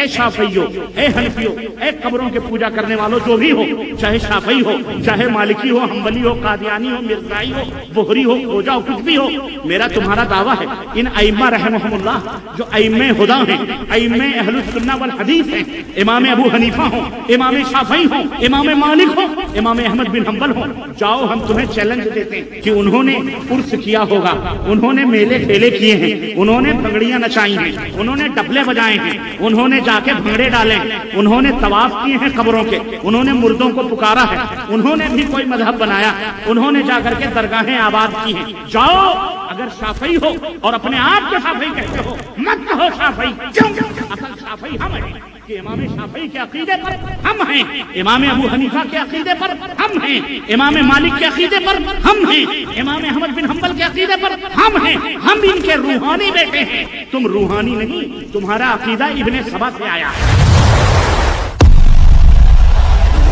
اے شافعیو، اے حنفیو، اے قبروں کے پوجا کرنے والوں جو بھی ہو، چاہے شافعی ہو، چاہے مالکی ہو، حنبلی ہو، قادیانی ہو، مرزائی ہو، بہری ہو، کھوجا ہو، کچھ بھی ہو، میرا تمہارا دعویٰ ہے ان ائمہ رحمہم اللہ جو ائمہ خدا ہیں، ائمہ اہل السنہ والحدیث ہیں، امام ابو حنیفہ ہوں، امام شافعی ہوں، امام مالک ہوں، امام احمد بن حنبل ہوں، جاؤ ہم تمہیں چیلنج دیتے ہیں کہ انہوں نے عرس کیا ہوگا، انہوں نے میلے کھیلے کیے ہیں، انہوں نے پگڑیاں نچائی ہیں، انہوں نے ڈبلے بجائے ہیں، انہوں نے جا کے بھنگڑے ڈالے، انہوں نے طواف کیے ہیں قبروں کے، انہوں نے مردوں کو پکارا ہے، انہوں نے بھی کوئی مذہب بنایا، انہوں نے جا کر کے درگاہیں آباد کی ہیں. جاؤ اگر شافعی ہو اور اپنے آپ کو شافعی کہتے ہو مت کہو شافعی، کیوں؟ اصل شافعی ہم ہیں کہ امام شافعی کے عقیدے پر ہم ہیں، امام ابو حنیفہ کے عقیدے پر ہم ہیں، امام مالک کے عقیدے پر ہم ہیں، امام احمد بن حنبل کے عقیدے پر ہم ہیں. ہم ان کے روحانی بیٹے ہیں، تم روحانی نہیں، تمہارا عقیدہ ابن سبا سے آیا.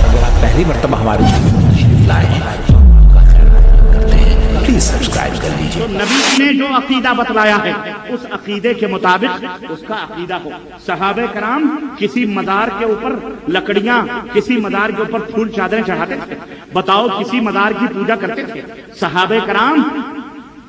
اگر آپ پہلی مرتبہ ہمارے چینل پر تشریف لائے ہیں پلیز سبسکرائب کر لیجیے. تو نبی نے جو عقیدہ بتلایا ہے اس عقیدے کے مطابق اس کا عقیدہ ہو. صحابہ کرام کسی مزار کے اوپر لکڑیاں، کسی مزار کے اوپر پھول چادریں چڑھاتے تھے؟ بتاؤ کسی مزار کی پوجا کرتے تھے؟ صحابہ کرام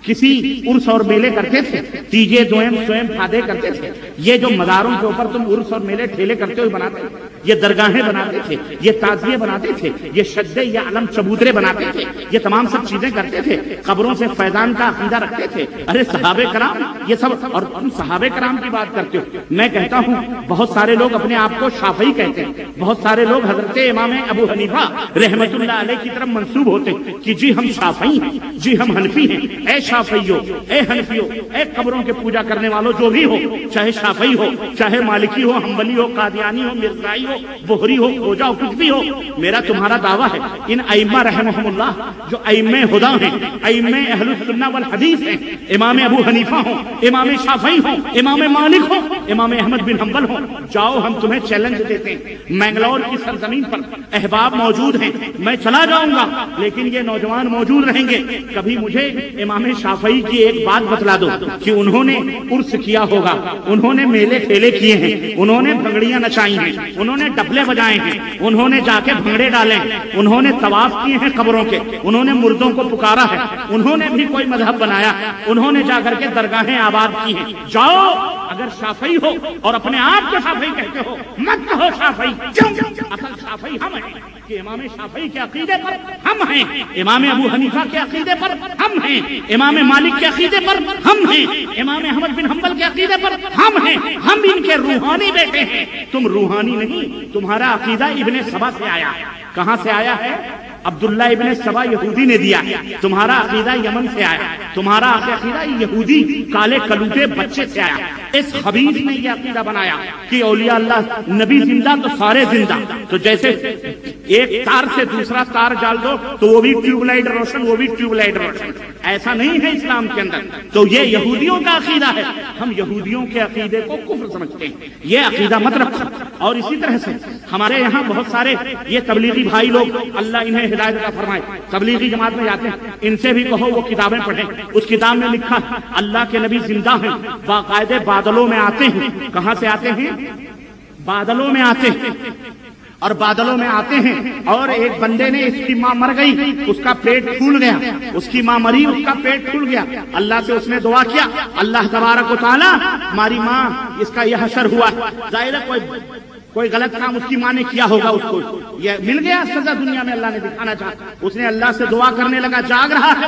کسی عرس اور میلے کرتے تھے؟ تیجے دوئم سوئم فادے کرتے تھے؟ یہ جو مزاروں کے اوپر تم عرس اور میلے ٹھیلے کرتے ہوئے بناتے تھے، یہ درگاہیں بناتے تھے، یہ تعزیے بناتے تھے، یہ شدے یا علم چبوترے بناتے تھے، یہ تمام سب چیزیں کرتے تھے، قبروں سے فیضان کا عقیدہ رکھتے تھے. ارے صحابہ کرام یہ سب، اور تم صحابہ کرام کی بات کرتے ہو. میں کہتا ہوں بہت سارے لوگ اپنے آپ کو شافعی کہتے ہیں، بہت سارے لوگ حضرت امام ابو حنیفہ رحمۃ اللہ علیہ کی طرف منسوب ہوتے ہیں کہ جی ہم شافعی ہیں، جی ہم حنفی ہیں. اے شافعیو، اے حنفیو، اے قبروں کے پوجا کرنے والوں جو بھی ہو، چاہے شافعی ہو، چاہے مالکی ہو، حنبلی ہو، قادیانی ہو، مرزائی ہو، بہری ہو، کھوجا ہو، کچھ بھی ہو، میرا تمہارا دعویٰ ہے ان ائمہ رحمہم اللہ جو ائمہ خدا ہیں، ائمہ اہل السنہ والحدیث ہیں، امام ابو حنیفہ ہوں، امام شافعی ہوں، امام مالک ہوں، امام احمد بن حنبل ہوں، جاؤ ہم تمہیں چیلنج دیتے ہیں. منگلور کی سرزمین پر احباب موجود ہیں، میں چلا جاؤں گا لیکن یہ نوجوان موجود رہیں گے. کبھی مجھے امام شافعی کی ایک بات بتلا دو کہ انہوں نے عرس کیا ہوگا، انہوں نے میلے کھیلے کیے ہیں، انہوں نے پگڑیاں نچائی ہیں، انہوں نے ڈبلے بجائے ہیں، انہوں نے جا کے بھنگڑے ڈالے، انہوں نے طواف کیے ہیں قبروں کے، انہوں نے مردوں کو پکارا ہے، انہوں نے بھی کوئی مذہب بنایا، انہوں نے جا کر کے درگاہیں آباد کی ہیں. جاؤ اگر شافعی ہو اور اپنے آپ کو شافعی کہتے ہو مت کہو شافعی، کیوں؟ اصل شافعی ہم ہیں کہ امام شافعی کے عقیدے پر ہم ہیں، امام ابو حنیفہ کے عقیدے پر ہم ہیں، امام مالک کے عقیدے پر ہم ہیں، امام احمد بن حنبل کے عقیدے پر ہم ہیں. ہم ان کے روحانی بیٹے ہیں، تم روحانی نہیں، تمہارا عقیدہ ابن سبا سے آیا. کہاں سے آیا ہے؟ عبداللہ ابن سبا یہودی نے دیا. تمہارا عقیدہ یمن سے آیا، تمہارا عقیدہ یہودی کالے کلوٹے بچے سے آیا. اس خبیث نے یہ عقیدہ بنایا کہ اولیاء اللہ نبی زندہ تو سارے زندہ. تو جیسے ایک تار سے دوسرا تار ڈال دو تو وہ بھی ٹیوب لائٹ روشن، وہ بھی ٹیوب لائٹ روشن. ایسا نہیں ہے اسلام کے اندر. تو یہ یہودیوں کا عقیدہ ہے، ہم یہودیوں کے عقیدے کو کفر سمجھتے ہیں. یہ عقیدہ مت رکھو. اور اسی طرح سے ہمارے یہاں بہت سارے یہ تبلیغی بھائی لوگ، اللہ انہیں ہدایت عطا فرمائے، تبلیغی جماعت میں جاتے ہیں، ان سے بھی کہو وہ کتابیں پڑھیں. اس کتاب میں لکھا اللہ کے نبی زندہ ہیں، باقاعدے بادلوں میں آتے ہیں. کہاں سے آتے ہیں؟ بادلوں میں آتے ہیں. اور بادلوں میں آتے ہیں اور ایک بندے نے، اس کی ماں مر گئی، اس کا پیٹ پھول گیا، اس کی ماں مری، اس کا پیٹ پھول گیا. اللہ سے اس نے دعا کیا، اللہ تبارک و تعالیٰ ہماری ماں اس کا یہ حشر ہوا. ظاہر ہے کوئی غلط کام اس کی ماں نے کیا ہوگا، اس کو یہ مل گیا سزا دنیا میں، اللہ نے دکھانا چاہا. اس نے اللہ سے دعا کرنے لگا، جاگ رہا ہے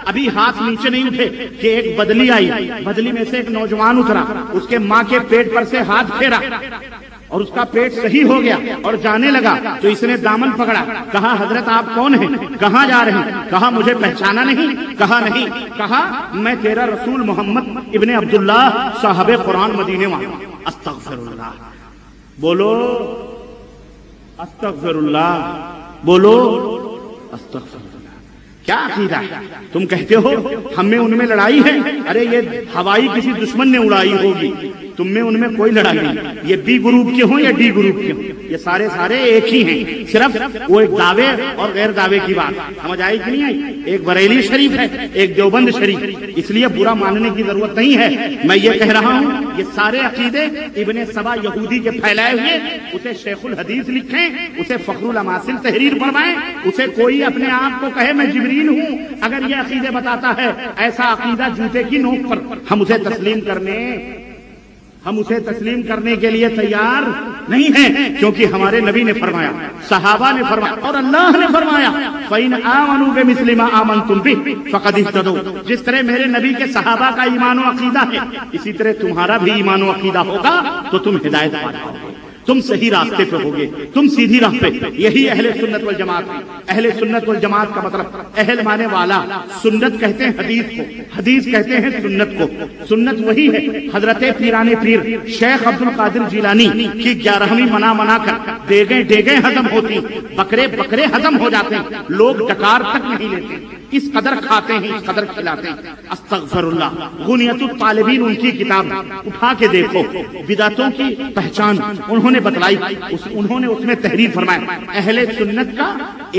ابھی ہاتھ نیچے نہیں اٹھے کہ ایک بدلی آئی، بدلی میں سے ایک نوجوان اترا، اس کے ماں کے پیٹ پر سے ہاتھ پھیرا اور اس کا پیٹ صحیح ہو گیا اور جانے لگا. تو اس نے دامن پکڑا، کہا حضرت آپ کون ہیں، کہاں جا رہے ہیں؟ کہا مجھے پہچانا نہیں. کہا نہیں. کہا میں تیرا رسول محمد ابن عبداللہ صاحب قرآن مدینے والے. استغفر اللہ. بولو استغفر اللہ، بولو استغفر اللہ. کیا عقیدہ ہے؟ تم کہتے ہو ہم میں ان میں لڑائی ہے. ارے یہ ہوائی کسی دشمن نے اڑائی ہوگی. تم میں ان میں کوئی لڑائی نہیں، یہ بی گروپ کے ہوں یا ڈی گروپ کے ہوں، یہ سارے ایک ہی ہیں، صرف وہ ایک دعوے اور غیر دعوے کی بات سمجھ آئی کہ نہیں آئی؟ ایک بریلی شریف ہے، ایک دیوبند شریف، اس لیے برا ماننے کی ضرورت نہیں ہے۔ میں یہ کہہ رہا ہوں یہ سارے عقیدے ابن سبا یہودی کے پھیلائے ہوئے، اسے شیخ الحدیث لکھیں، اسے فخر الاماثل تحریر فرمائیں، اسے کوئی اپنے آپ کو کہے میں جبریل ہوں، اگر یہ عقیدے بتاتا ہے، ایسا عقیدہ جوتے کی نوک پر، ہم اسے تسلیم کرنے کے لیے تیار نہیں ہیں، کیونکہ ہمارے نبی نے فرمایا، صحابہ نے فرمایا اور اللہ نے فرمایا فَإِنْ آمَنُوا بِمِثْلِ مَا آمَنْتُمْ بِهِ فَقَدِ اهْتَدَوْا۔ جس طرح میرے نبی کے صحابہ کا ایمان و عقیدہ ہے، اسی طرح تمہارا بھی ایمان و عقیدہ ہوگا تو تم ہدایت پا جاؤ گے، تم صحیح راستے پہ ہوگے، تم سیدھی راہ پہ۔ یہی اہل سنت والجماعت ہے۔ اہل سنت والجماعت کا مطلب اہل مانے والا، سنت کہتے ہیں حدیث کو، حدیث کہتے ہیں سنت کو۔ سنت وہی ہے حضرت پیران پیر شیخ عبد القادر جیلانی کی 11ویں منا کر ڈیگیں ہضم ہوتی، بکرے ہضم ہو جاتے ہیں، لوگ ڈکار تک نہیں لیتے، اس قدر کھاتے ہیں، اس قدر کھلاتے ہیں۔ استغفر اللہ۔ غنیت الطالبین ان کی کتاب اٹھا کے دیکھو، بدعتوں کی پہچان انہوں نے بتلائی، انہوں نے اس میں تحریر فرمایا اہل سنت کا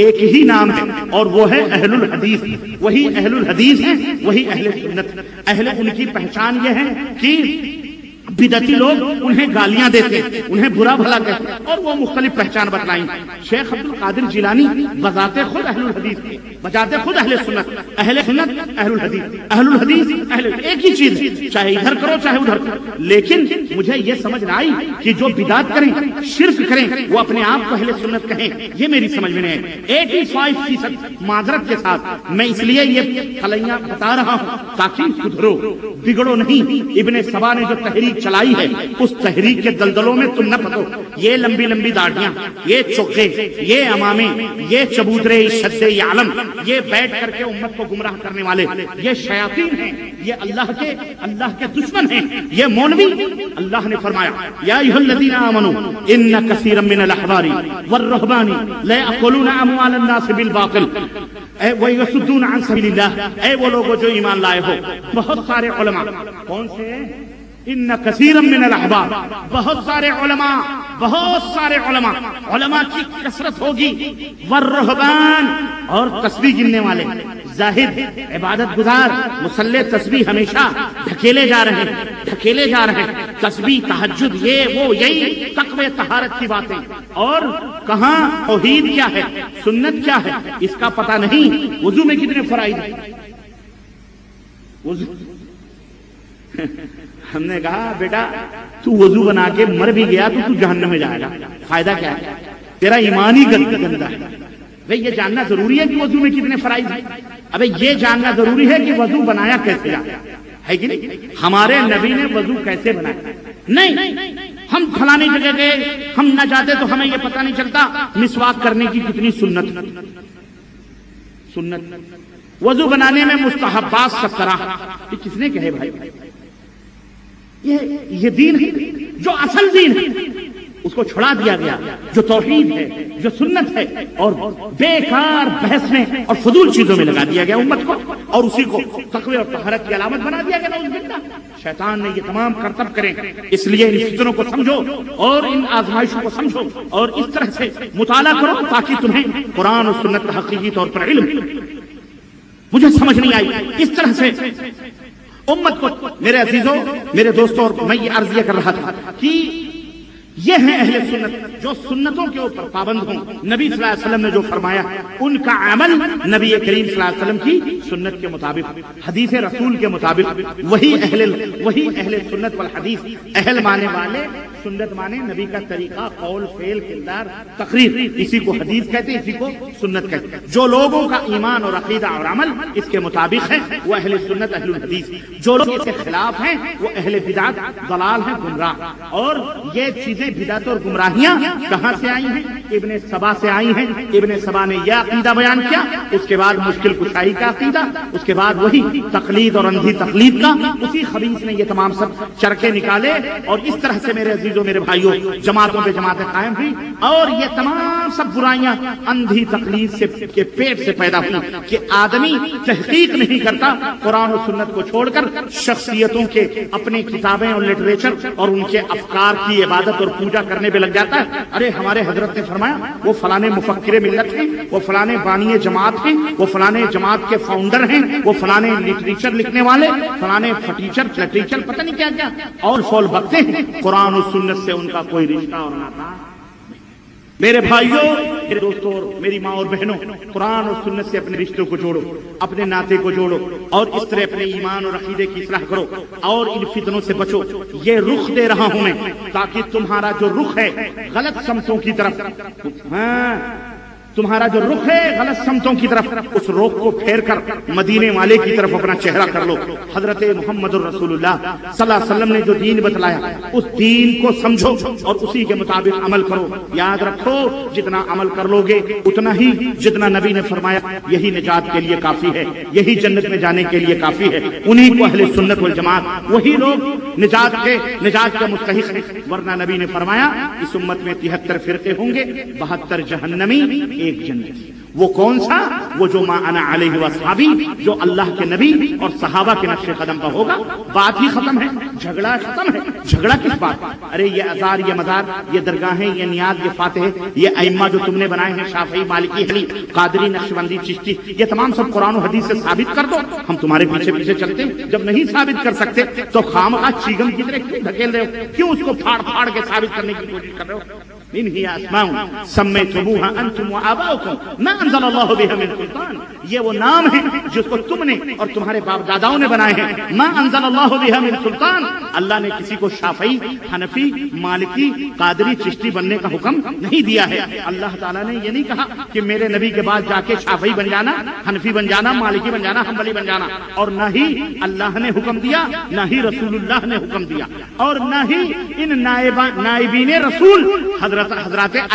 ایک ہی نام ہے اور وہ ہے اہل الحدیث۔ وہی اہل الحدیث ہیں، وہی اہل سنت۔ اہل ان کی پہچان یہ ہے کہ بدعتی لوگ انہیں گالیاں دیتے، انہیں برا بھلا کہتے، اور وہ مختلف پہچان بتلائیں۔ شیخ عبد القادر جیلانی بذات خود اہل الحدیث تھے، بذات خود اہل سنت، اہل سنت اہل الحدیث، اہل الحدیث اہل، ایک ہی چیز ہے، چاہے ادھر کرو چاہے ادھر کرو۔ لیکن مجھے یہ سمجھ نہ آئی کہ جو بدعت کریں، شرک کریں، وہ اپنے آپ کو اہل سنت کہیں، یہ میری سمجھ میں نہیں ہے۔ 85% معذرت کے ساتھ میں اس لیے یہ خلیاں بتا رہا ہوں تاکہ سدھرو، بگڑو نہیں۔ ابن سبا نے جو تحریک چلائی ہے، اس تحریک کے دلدلوں میں تم نہ پھنسو۔ یہ لمبی داڑیاں، یہ چوکے، یہ امامے، یہ چبوترے، شد عالم، یہ بیٹھ کر کے امت کو گمراہ کرنے والے، یہ شیاطین ہیں، یہ اللہ کے دشمن ہیں، یہ مولوی۔ اللہ نے فرمایا یا ایھا الذین آمنوا ان کثیرا من الاحبار والرهبان لا یاکلون اموال الناس بالباطل ویصدون عن سبیل اللہ۔ اے وہ لوگوں جو ایمان لائے ہو، بہت سارے علماء، کون سے؟ ان کثیرا من الاحبار، بہت سارے علماء، علماء کی کثرت ہوگی، والرہبان، اور تسبیح گننے والے، زاہد، عبادت گزار، مصلی تسبیح ہمیشہ ڈھکیلے جا رہے ہیں، تسبیح، تہجد، یہ وہ، یہی تقوی طہارت کی باتیں۔ اور کہاں توحید کیا ہے، سنت کیا ہے، اس کا پتہ نہیں۔ وضو میں کتنے فرائض ہیں؟ وضو ہم نے کہا بیٹا تو وضو بنا کے مر بھی گیا تو جہنم میں جائے گا، فائدہ کیا ہے؟ تیرا ایمان ہی گندا ہے۔ بھئی یہ جاننا ضروری ہے کہ وضو میں کتنے فرائض ہیں؟ ابے یہ جاننا ضروری ہے کہ وضو بنایا کیسے جاتا ہے کہ نہیں؟ ہمارے نبی نے وضو کیسے بنایا؟ نہیں، ہم فلانی جگہ گئے، ہم نہ جاتے تو ہمیں یہ پتہ نہیں چلتا مسواک کرنے کی کتنی سنت۔ وضو بنانے میں مستحبات 17، یہ کس نے کہے بھائی؟ یہ دین ہے، جو اصل دین ہے اس کو چھڑا دیا گیا، جو توحید ہے، جو سنت ہے، اور بیکار بحث میں اور فضول چیزوں میں لگا دیا گیا امت کو، اور اسی کو تقوی اور طہارت کی علامت بنا دیا گیا۔ نعوذ باللہ، شیطان نے یہ تمام کرتب کریں۔ اس لیے ان فتنوں کو سمجھو اور ان آزمائشوں کو سمجھو اور اس طرح سے مطالعہ کرو تاکہ تمہیں قرآن اور سنت کا حقیقی طور پر علم۔ مجھے سمجھ نہیں آئی اس طرح سے امت کو۔ میرے عزیزوں، میرے دوستوں، اور میں یہ عرض کر رہا تھا کہ یہ ہیں اہل سنت جو سنتوں کے اوپر پابند ہوں۔ نبی صلی اللہ علیہ وسلم نے جو فرمایا ان کا عمل نبی کریم صلی اللہ علیہ وسلم کی سنت کے مطابق، حدیث رسول کے مطابق، وہی اہل سنت والحدیث، اہل مانے والے، سنت مانے نبی کا طریقہ، قول، فعل، کردار، تقریر، اسی کو حدیث کہتے ہیں، اسی کو سنت کہتے ہیں۔ جو لوگوں کا ایمان اور عقیدہ اور عمل اس کے مطابق ہے وہ اہل سنت اہل الحدیث، جو لوگ اس کے خلاف ہیں وہ اہل بدعت، ضلال ہیں، گمراہ۔ اور یہ چیزیں بدعت اور گمراہیاں کہاں سے آئی ہیں؟ ابن سبا سے آئی ہیں۔ ابن سبا نے یہ عقیدہ بیان کیا، اس کے بعد مشکل کشائی کا عقیدہ، اس کے بعد وہی تقلید اور اندھی تقلید کا، اسی خبیث نے یہ تمام سب چرکے نکالے۔ اور اس طرح سے میرے عزیز عزیزوں میرے بھائیوں جماعتوں پہ جماعتیں قائم ہوئی اور یہ تمام سب برائیاں اندھی تقلید سے کے پیٹ سے پیدا ہوئی کہ آدمی تحقیق نہیں کرتا، قرآن و سنت کو چھوڑ کر شخصیتوں کے اپنی کتابیں اور لٹریچر اور ان کے افکار کی عبادت اور پوجا کرنے پہ لگ جاتا ہے۔ ارے ہمارے حضرت نے فرمایا وہ فلانے مفکر ملت ہیں، وہ فلانے بانی جماعت ہیں، وہ فلانے جماعت کے فاؤنڈر ہیں، وہ فلانے لٹریچر لکھنے والے، فلانے فٹیچر فلٹیچر پتہ نہیں کیا کیا اور فول بکتے ہیں، قرآن و سنت سے ان کا کوئی رشتہ اور ناتا۔ میرے بھائیوں، میرے دوستوں اور میری ماں اور بہنوں، قرآن اور سنت سے اپنے رشتوں کو جوڑو، اپنے ناطے کو جوڑو اور اس طرح اپنے ایمان اور عقیدے کی اصلاح کرو اور ان فتنوں سے بچو۔ یہ رخ دے رہا ہوں میں تاکہ تمہارا جو رخ ہے غلط سمتوں کی طرف، تمہارا جو رخ ہے غلط سمتوں کی طرف، اس رخ کو پھیر کر مدینے والے کی طرف اپنا چہرہ کر لو۔ حضرت محمد الرسول اللہ صلی اللہ علیہ وسلم نے جو دین بتلایا اس دین کو سمجھو اور اسی کے مطابق عمل کرو۔ یاد رکھو جتنا عمل کر لو گے اتنا ہی جتنا نبی نے فرمایا یہی نجات کے لیے کافی ہے، یہی جنت میں جانے کے لیے کافی ہے، انہی کو اہل سنت والجماعت، وہی لوگ نجات کے مستحق ہیں۔ ورنہ نبی نے فرمایا اس امت میں 73 فرقے ہوں گے، 72 جہنمی، ایک جنت۔ وہ کون سا؟ وہ جو ما انا علیہ واصحابی، جو اللہ کے نبی اور صحابہ کے نقش قدم پر ہوگا۔ بات ہی ختم ہے، جھگڑا ختم ہے۔ جھگڑا کس بات؟ ارے یہ ازار، یہ مزار، یہ درگاہیں، یہ نیاز، یہ فاتح، یہ ائمہ جو تم نے بنائے ہیں، شافعی، مالکی، حنفی، قادری، نقشبندی، چشتی، یہ تمام سب قرآن و حدیث سے ثابت کر دو، ہم تمہارے پیچھے پیچھے چلتے ہیں۔ جب نہیں ثابت کر سکتے تو خامخواہ چیگم کی طرح کیوں دھکیل رہے ہو؟ کیوں اس کو پھاڑ پھاڑ کے ثابت کرنے کی کوشش کر رہے ہو؟ ان ہی اسماء سمیتموها انتم وآباؤکم ما انزل اللہ بها من سلطان، یہ وہ نام ہیں جس کو تم نے اور تمہارے باپ داداؤں نے بنائے ہیں۔ ما انزل اللہ بها من سلطان، اللہ نے کسی کو شافعی، حنفی، مالکی، قادری، چشتی بننے کا حکم نہیں دیا ہے۔ اللہ تعالیٰ نے یہ نہیں کہا کہ میرے نبی کے بعد جا کے شافعی بن جانا، حنفی بن جانا، مالکی بن جانا، حنبلی بن جانا، اور نہ ہی اللہ نے حکم دیا، نہ ہی رسول اللہ نے حکم دیا، اور نہ ہی ان نائبین رسول حضرات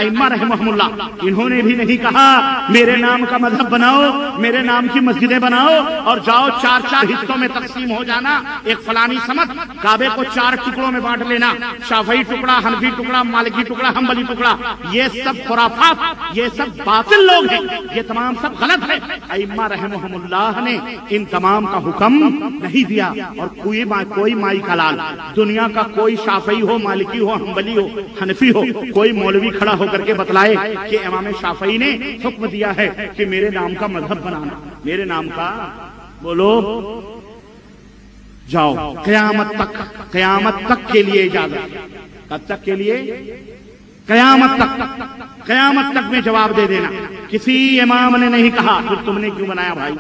ائمہ رحمہم اللہ، انہوں نے بھی نہیں کہا میرے نام کا مذہب بناؤ، میرے نام کی مسجدیں بناؤ اور جاؤ 4 حصوں میں تقسیم ہو جانا، ایک فلانی سمت کعبے کو 4 ٹکڑوں میں بانٹ لینا، شافعی ٹکڑا، حنفی ٹکڑا، مالکی ٹکڑا، حنبلی ٹکڑا۔ یہ سب خرافات، یہ سب باطل لوگ ہیں، یہ تمام سب غلط ہے۔ ائمہ رحمہم اللہ نے ان تمام کا حکم نہیں دیا، اور کوئی مائی کا لال دنیا کا کوئی شافعی ہو، مالکی ہو، حنبلی ہو، حنفی ہو، کوئی مولوی کھڑا ہو کر کے بتلائے کہ امام شافعی نے حکم دیا ہے کہ میرے نام کا مذہب بنانا، میرے نام کا، بولو جاؤ قیامت تک کے لیے اجازت۔ کب تک کے لیے؟ قیامت تک میں جواب دے دینا۔ کسی امام نے نہیں کہا پھر تم نے کیوں بنایا بھائی؟